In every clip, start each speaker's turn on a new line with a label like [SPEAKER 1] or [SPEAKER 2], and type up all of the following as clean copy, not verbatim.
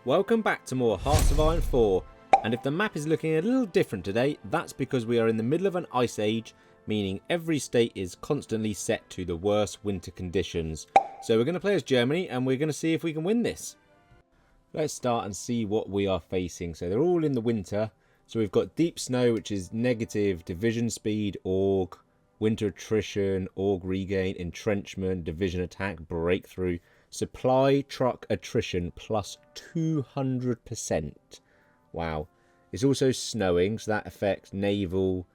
[SPEAKER 1] Welcome back to more Hearts of Iron 4, and if the map is looking a little different today, that's because we are in the middle of an ice age, meaning every state is constantly set to the worst winter conditions. So we're going to play as Germany, and we're going to see if we can win this. Let's start and see what we are facing. So they're all in the winter, so we've got Deep Snow, which is negative division speed, Org, winter attrition, Org regain, entrenchment, division attack, breakthrough, supply truck attrition plus 200%. Wow. It's also snowing, so that affects naval,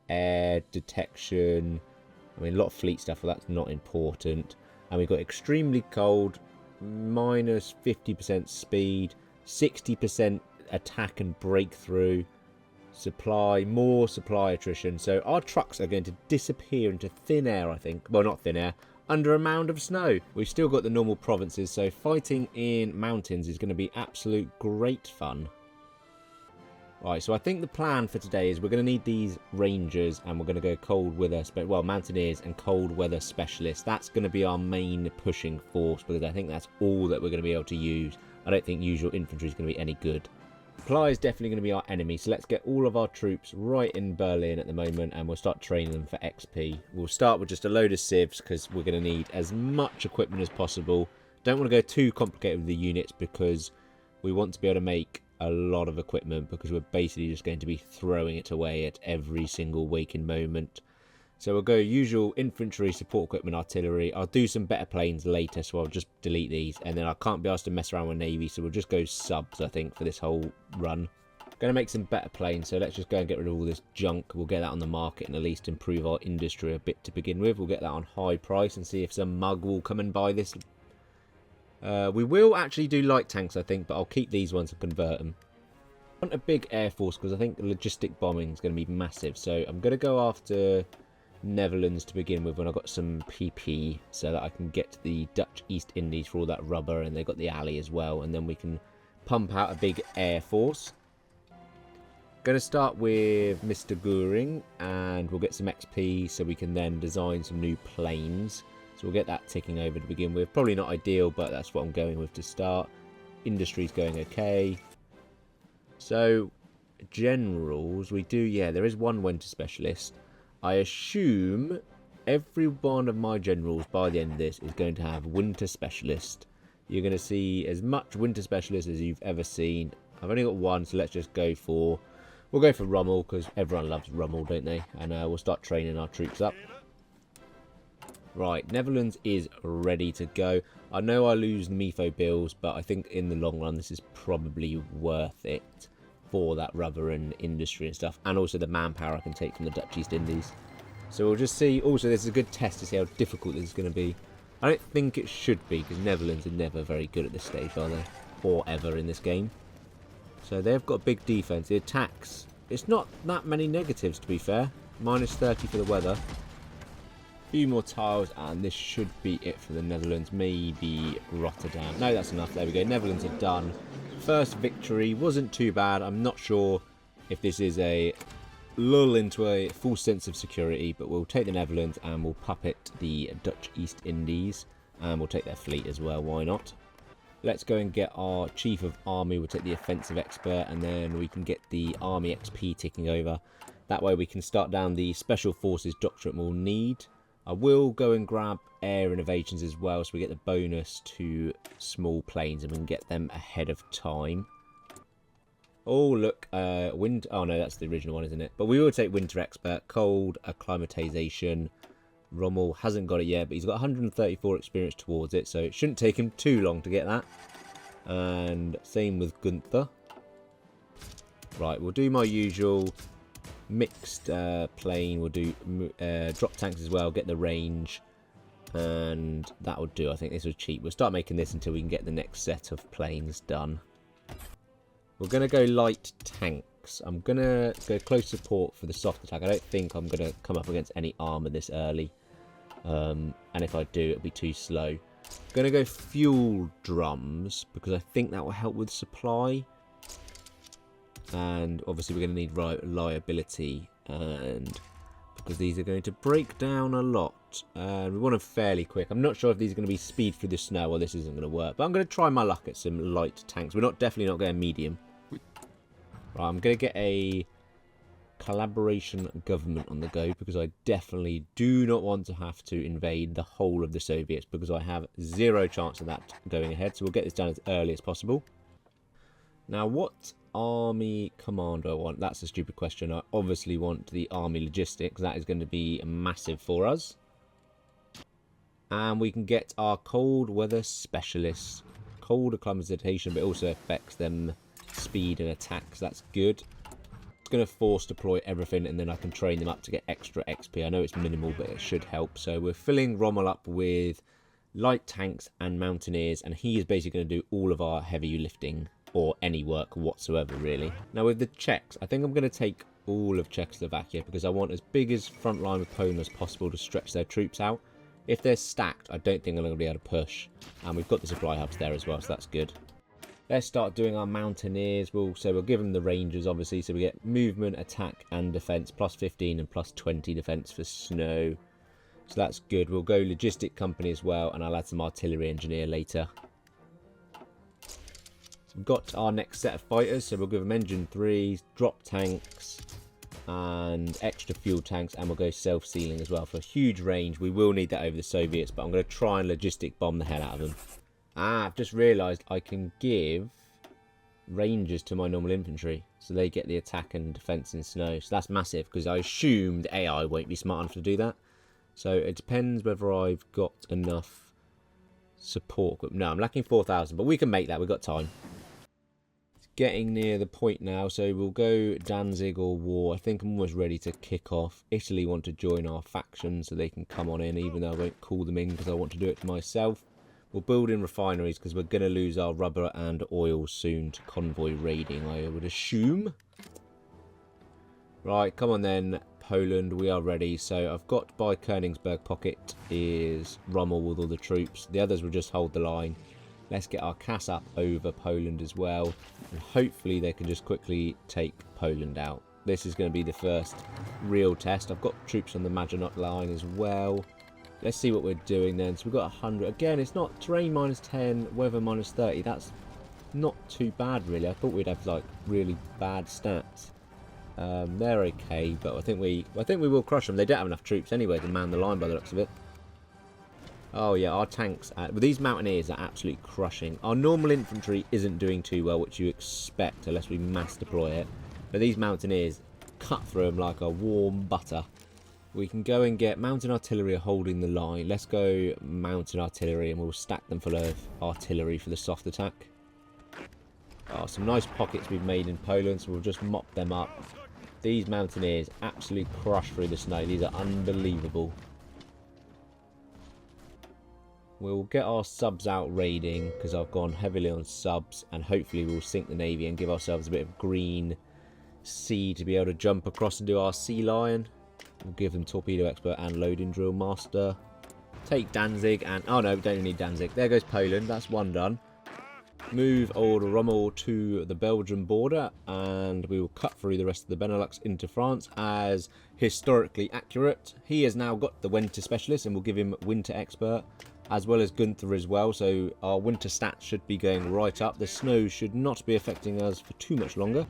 [SPEAKER 1] air detection. I mean, a lot of fleet stuff, but that's not important. And we've got extremely cold, minus 50% speed, 60% attack and breakthrough, supply, more supply attrition. So our trucks are going to disappear into thin air, I think. Well, not thin air, under a mound of snow. We've still got the normal provinces, so fighting in mountains is going to be absolute great fun. Right, so I think the plan for today is we're going to need these rangers, and we're going to go cold weather, well, mountaineers and cold weather specialists. That's going to be our main pushing force, because I think that's all that we're going to be able to use. I don't think usual infantry is going to be any good. Supply is definitely going to be our enemy, so let's get all of our troops right in Berlin at the moment, and we'll start training them for XP. We'll start with just a load of civs, because we're going to need as much equipment as possible. Don't want to go too complicated with the units, because we want to be able to make a lot of equipment, because we're basically just going to be throwing it away at every single waking moment. So we'll go usual infantry, support equipment, artillery. I'll do some better planes later, so I'll just delete these. And then I can't be asked to mess around with navy, so we'll just go subs, I think, for this whole run. Going to make some better planes, so let's just go and get rid of all this junk. We'll get that on the market and at least improve our industry a bit to begin with. We'll get that on high price and see if some mug will come and buy this. We will actually do light tanks, I think, but I'll keep these ones and convert them. I want a big air force, because I think logistic bombing is going to be massive. So I'm going to go after Netherlands to begin with when I've got some PP, so that I can get to the Dutch East Indies for all that rubber, and they've got the alley as well, and then we can pump out a big air force. Going to start with Mr. Goering, and we'll get some XP so we can then design some new planes. So we'll get that ticking over to begin with. Probably not ideal, but that's what I'm going with to start. Industry's going okay. So generals, we do, yeah, there is one winter specialist. I assume every one of my generals by the end of this is going to have winter specialist. You're going to see as much winter specialist as you've ever seen. I've only got one, so let's just go for... We'll go for Rommel, because everyone loves Rommel, don't they? And we'll start training our troops up. Right, Netherlands is ready to go. I know I lose Mefo bills, but I think in the long run this is probably worth it for that rubber and industry and stuff, and also the manpower I can take from the Dutch East Indies. So we'll just see. Also, this is a good test to see how difficult this is going to be. I don't think it should be, because Netherlands are never very good at this stage, are they? Or ever in this game. So they've got big defense. The attacks, it's not that many negatives, to be fair. Minus 30 for the weather. A few more tiles, and this should be it for the Netherlands. Maybe Rotterdam. No, that's enough. There we go. Netherlands are done. First victory wasn't too bad. I'm not sure if this is a lull into a full sense of security, but we'll take the Netherlands and we'll puppet the Dutch East Indies, and we'll take their fleet as well. Why not? Let's go and get our Chief of Army. We'll take the Offensive Expert, and then we can get the Army XP ticking over. That way we can start down the Special Forces doctorate we'll need. I will go and grab air innovations as well, so we get the bonus to small planes and we can get them ahead of time. Oh, look, wind. Oh, no, that's the original one, isn't it? But we will take winter expert, cold acclimatization. Rommel hasn't got it yet, but he's got 134 experience towards it, so it shouldn't take him too long to get that. And same with Gunther. Right, we'll do my usual mixed plane. We'll do drop tanks as well, get the range, and that will do. I think this was cheap. We'll start making this until we can get the next set of planes done. We're going to go light tanks. I'm going to go close support for the soft attack. I don't think I'm going to come up against any armor this early, and if I do, it'll be too slow. I'm going to go fuel drums, because I think that will help with supply. And obviously we're going to need reliability, and because these are going to break down a lot. And we want them fairly quick. I'm not sure if these are going to be speed through the snow or this isn't going to work. But I'm going to try my luck at some light tanks. We're definitely not going medium. Right, I'm going to get a collaboration government on the go, because I definitely do not want to have to invade the whole of the Soviets, because I have zero chance of that going ahead. So we'll get this done as early as possible. Now, what army command do I want? That's a stupid question. I obviously want the army logistics. That is going to be massive for us. And we can get our cold weather specialists. Cold acclimatization, but it also affects them speed and attack, so that's good. It's going to force deploy everything, and then I can train them up to get extra XP. I know it's minimal, but it should help. So we're filling Rommel up with light tanks and mountaineers, and he is basically going to do all of our heavy lifting, or any work whatsoever, really. Now with the Czechs, I think I'm going to take all of Czechoslovakia, because I want as big as front line with Poland as possible to stretch their troops out. If they're stacked, I don't think I'm going to be able to push. And we've got the supply hubs there as well, so that's good. Let's start doing our mountaineers. We'll give them the rangers, obviously. So we get movement, attack, and defense. Plus 15 and plus 20 defense for snow. So that's good. We'll go logistic company as well. And I'll add some artillery engineer later. So we've got our next set of fighters. So we'll give them engine 3s, drop tanks, and extra fuel tanks, and we'll go self-sealing as well for a huge range. We will need that over the Soviets, but I'm going to try and logistic bomb the hell out of them. I've just realised I can give rangers to my normal infantry, so they get the attack and defence in snow. So that's massive, because I assume the AI won't be smart enough to do that. So it depends whether I've got enough support. No, I'm lacking 4,000, but we can make that. We've got time. Getting near the point now, so we'll go Danzig or war. I think I'm almost ready to kick off. Italy want to join our faction, so they can come on in, even though I won't call them in because I want to do it myself. We'll build in refineries because we're going to lose our rubber and oil soon to convoy raiding, I would assume. Right, come on then, Poland, we are ready. So I've got by Königsberg pocket is Rommel with all the troops. The others will just hold the line. Let's get our CAS up over Poland as well. And hopefully they can just quickly take Poland out. This is going to be the first real test. I've got troops on the Maginot line as well. Let's see what we're doing then. So we've got 100. Again, it's not terrain minus 10, weather minus 30. That's not too bad, really. I thought we'd have, like, really bad stats. They're okay, but I think we will crush them. They don't have enough troops anyway to man the line by the looks of it. Oh yeah, our tanks, but these mountaineers are absolutely crushing. Our normal infantry isn't doing too well, which you expect unless we mass deploy it. But these mountaineers cut through them like a warm butter. We can go and get mountain artillery holding the line. Let's go mountain artillery, and we'll stack them full of artillery for the soft attack. Oh, some nice pockets we've made in Poland, so we'll just mop them up. These mountaineers absolutely crush through the snow. These are unbelievable. We'll get our subs out raiding, because I've gone heavily on subs, and hopefully we'll sink the navy and give ourselves a bit of green sea to be able to jump across and do our sea lion. We'll give them torpedo expert and loading drill master. Take Danzig and... oh no, we don't need Danzig. There goes Poland. That's one done. Move old Rommel to the Belgian border, and we will cut through the rest of the Benelux into France as historically accurate. He has now got the winter specialist, and we'll give him winter expert, as well as Gunther as well. So our winter stats should be going right up. The snow should not be affecting us for too much longer.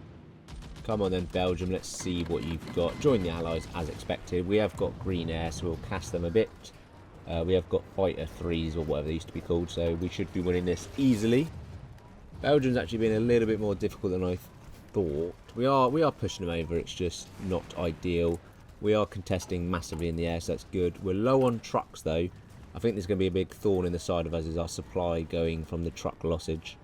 [SPEAKER 1] Come on then, Belgium, let's see what you've got. Join the Allies as expected. We have got green air, so we'll cast them a bit. We have got fighter 3s or whatever they used to be called, so we should be winning this easily. Belgium's actually been a little bit more difficult than I thought. We are pushing them over, it's just not ideal. We are contesting massively in the air, so that's good. We're low on trucks though. I think there's going to be a big thorn in the side of us is our supply going from the truck lossage.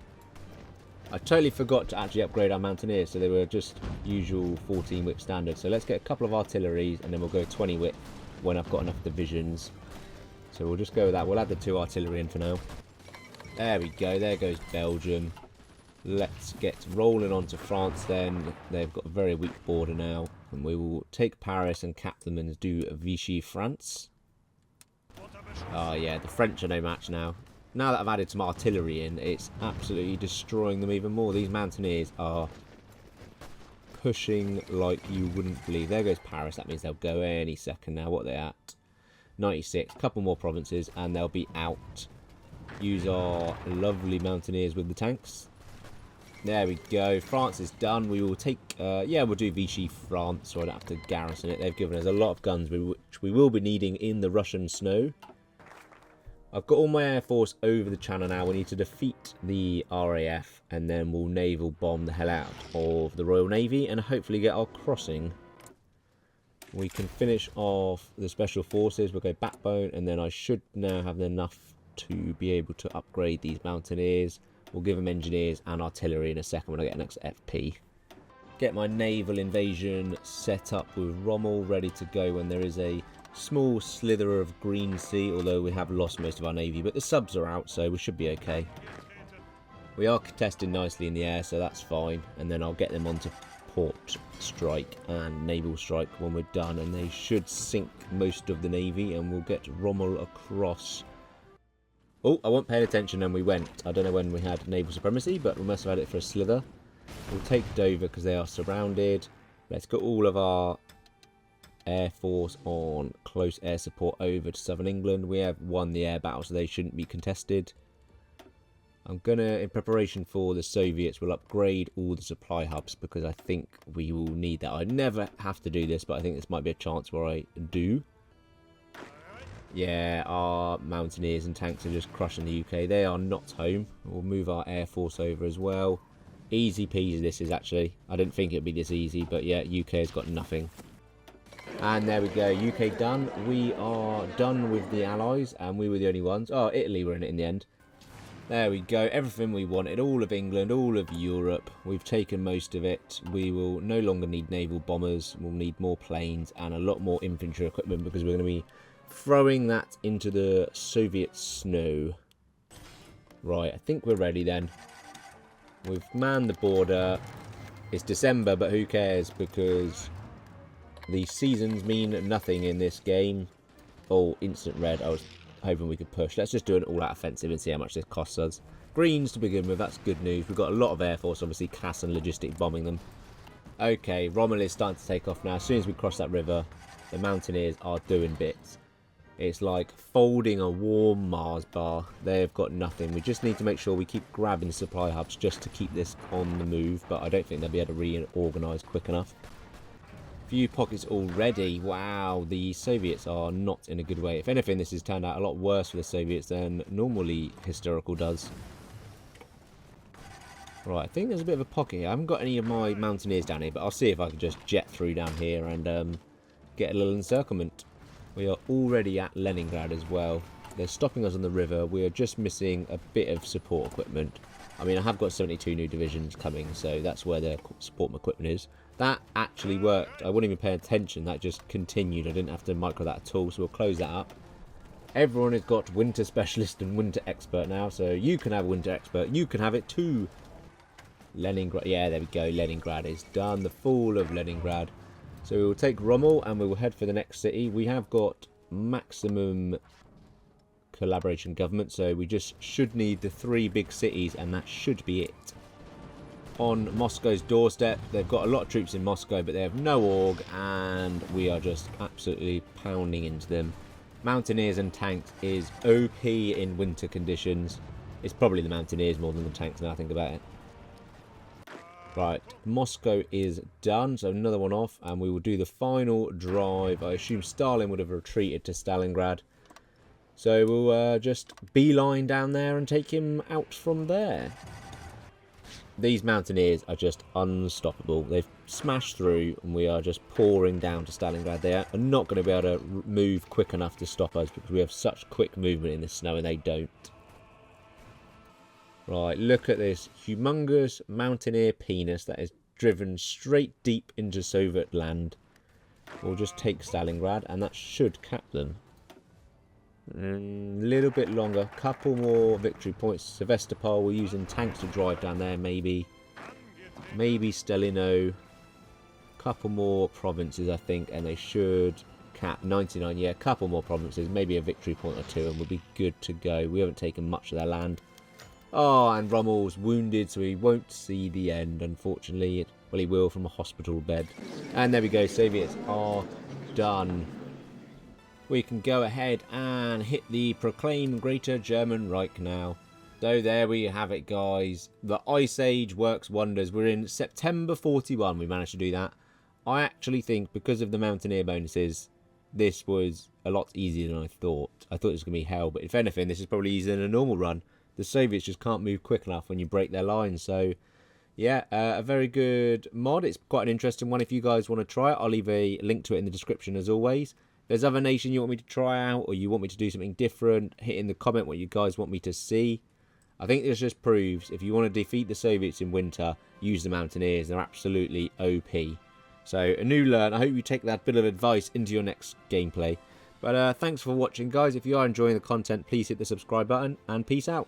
[SPEAKER 1] I totally forgot to actually upgrade our mountaineers, so they were just usual 14 whip standard. So let's get a couple of artilleries, and then we'll go 20 whip when I've got enough divisions. So we'll just go with that. We'll add the 2 artillery in for now. There we go. There goes Belgium. Let's get rolling on to France then. They've got a very weak border now. And we will take Paris and cap them and do Vichy France. Oh yeah, the French are no match now. Now that I've added some artillery in, it's absolutely destroying them even more. These mountaineers are pushing like you wouldn't believe. There goes Paris. That means they'll go any second now. What are they at? 96. Couple more provinces and they'll be out. Use our lovely mountaineers with the tanks. There we go. France is done. We will take, yeah, we'll do Vichy France, so I don't have to garrison it. They've given us a lot of guns, which we will be needing in the Russian snow. I've got all my air force over the channel now. We need to defeat the RAF, and then we'll naval bomb the hell out of the Royal Navy, and hopefully get our crossing. We can finish off the Special Forces. We'll go backbone, and then I should now have enough to be able to upgrade these mountaineers. We'll give them engineers and artillery in a second when I get an extra FP. Get my naval invasion set up with Rommel ready to go when there is a small slither of green sea, although we have lost most of our navy, but the subs are out, so we should be okay. We are contesting nicely in the air, so that's fine, and then I'll get them onto port strike and naval strike when we're done, and they should sink most of the navy, and we'll get Rommel across. Oh, I wasn't paying attention and we went. I don't know when we had naval supremacy, but we must have had it for a slither. We'll take Dover because they are surrounded. Let's get all of our air force on close air support over to southern England. We have won the air battle, so they shouldn't be contested. I'm going to, in preparation for the Soviets, we'll upgrade all the supply hubs because I think we will need that. I never have to do this, but I think this might be a chance where I do. Yeah, our mountaineers and tanks are just crushing the UK. They are not home. We'll move our air force over as well. Easy peasy this is actually. I didn't think it'd be this easy, but yeah, UK has got nothing. And there we go, UK done. We are done with the Allies, and we were the only ones. Oh, Italy were in it in the end. There we go, everything we wanted, all of England, all of Europe. We've taken most of it. We will no longer need naval bombers. We'll need more planes and a lot more infantry equipment because we're going to be throwing that into the Soviet snow. Right, I think we're ready then. We've manned the border. It's December, but who cares because the seasons mean nothing in this game. Oh, instant red. I was hoping we could push. Let's just do an all-out offensive and see how much this costs us. Greens to begin with, that's good news. We've got a lot of air force, obviously, CAS and logistic bombing them. Okay, Rommel is starting to take off now. As soon as we cross that river, the mountaineers are doing bits. It's like folding a warm Mars bar. They've got nothing. We just need to make sure we keep grabbing supply hubs just to keep this on the move, but I don't think they'll be able to reorganise quick enough. Few pockets already. Wow, the Soviets are not in a good way. If anything, this has turned out a lot worse for the Soviets than normally historical does. Right, I think there's a bit of a pocket here. I haven't got any of my mountaineers down here, but I'll see if I can just jet through down here and get a little encirclement. We are already at Leningrad as well. They're stopping us on the river. We are just missing a bit of support equipment. I mean, I have got 72 new divisions coming, so that's where the support equipment is. That actually worked. I wasn't even paying attention. That just continued. I didn't have to micro that at all, so we'll close that up. Everyone has got Winter Specialist and Winter Expert now, so you can have Winter Expert. You can have it too. Leningrad. Yeah, there we go. Leningrad is done. The fall of Leningrad. So we will take Rommel and we will head for the next city. We have got maximum collaboration government, so we just should need the 3 big cities and that should be it. On Moscow's doorstep, they've got a lot of troops in Moscow, but they have no org and we are just absolutely pounding into them. Mountaineers and tanks is OP in winter conditions. It's probably the Mountaineers more than the tanks now I think about it. Right, Moscow is done, so another one off, and we will do the final drive. I assume Stalin would have retreated to Stalingrad. So we'll just beeline down there and take him out from there. These Mountaineers are just unstoppable. They've smashed through, and we are just pouring down to Stalingrad. They are not going to be able to move quick enough to stop us because we have such quick movement in the snow, and they don't. Right, look at this humongous mountaineer penis that is driven straight deep into Soviet land. We'll just take Stalingrad and that should cap them. A little bit longer, couple more victory points. Sevastopol, we're using tanks to drive down there maybe. Maybe Stelino. Couple more provinces I think and they should cap 99. Yeah, couple more provinces, maybe a victory point or 2 and we'll be good to go. We haven't taken much of their land. Oh, and Rommel's wounded, so he won't see the end, unfortunately. Well, he will from a hospital bed. And there we go, Soviets are done. we can go ahead and hit the Proclaim Greater German Reich now. So there we have it, guys. The Ice Age works wonders. We're in September 41. We managed to do that. I actually think because of the Mountaineer bonuses, this was a lot easier than I thought. I thought it was going to be hell, but if anything, this is probably easier than a normal run. The Soviets just can't move quick enough when you break their lines. So, yeah, a very good mod. It's quite an interesting one. If you guys want to try it, I'll leave a link to it in the description as always. If there's other nation you want me to try out, or you want me to do something different, hit in the comment what you guys want me to see. I think this just proves if you want to defeat the Soviets in winter, use the Mountaineers. They're absolutely OP. So, a new learn. I hope you take that bit of advice into your next gameplay. But thanks for watching, guys. If you are enjoying the content, please hit the subscribe button, and peace out.